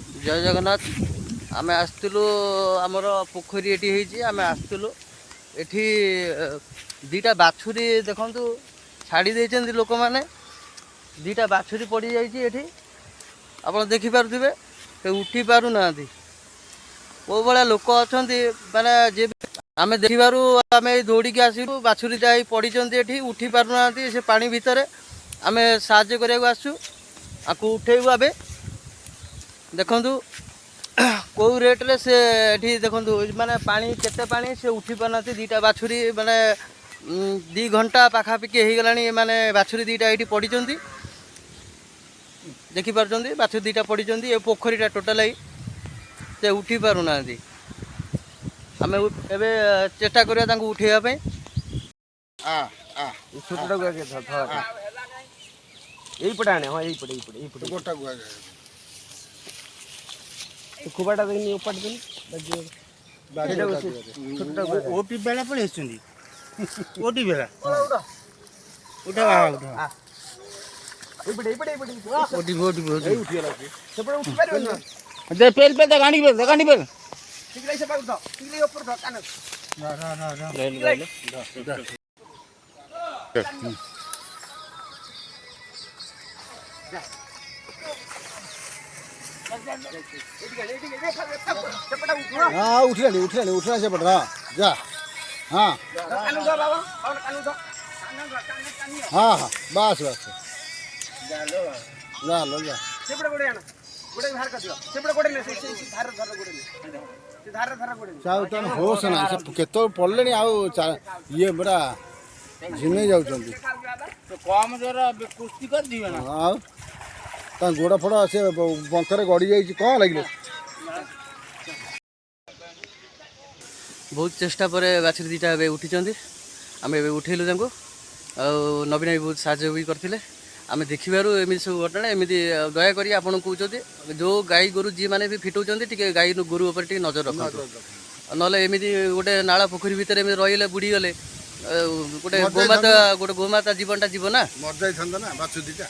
जय जगन्नाथ। आमे आसलु आमर पोखरी ये आमे आसलु एठी दीटा बाछुरी देखु छाड़ी देते लोक मैंने दीटा बाछुरी पड़ जाइए आप देखिपे उठी पार ना कौ भाया लोक अच्छा माने जे आमे देखिबारु आमे दौड़ी आसलु बाछुरीटा पड़ी उठी पार ना से पानी भितर आमे साहाय्य करने आसु आपको उठेबू आबे देखु कौ रेट्रे से देखु माने पानी केते पानी से उठी पारना दीटा बाछुरी माने 2 घंटा पाखापाखि हो गला माने बाछुरी दीटा ये पड़ी देखिपार बाछुरी दीटा पड़ी ये पोखरीटा टोटाल से उठी पार ना आम ए चेष्टा करा उठेवाई यहीपटे आने हाँ यहीपटे गोटा खुबाटा देखनी उपाट देनी ओटी बेला पड़े ओटी बेला उठा उठा ओटी ओटी उठी पारे दे पेल पे गाड़ी पे ठीक से पाक दो ठीक ले ऊपर दो कान ले हाँ उठला से पड़ रहा जा हाँ हाँ हाँ बस बस ला लो जा होश ना केत पड़े ये बड़ा झिमे जाऊँ कम जोर कुस्ती कर दिए ना गोड़ फड़ से बंकर गड़ी जाइए कौन लगे बहुत चेष्टा पर बाछुरी दीटा उठी आम उठेलु नवीन भी बहुत साहय भी करते आम देखिबारु एमती सब घटना एमती दयाक आपन कहते जो गाई गोरु जी मैंने भी फिटाऊँ टे गाई गोरु उपर नजर रख ना एमती गोटे नाला पोखरी भितर रही बुड़ी गले गोटे गोमाता जीवनटा जीव ना मर जाता ना बाछुरी दीटा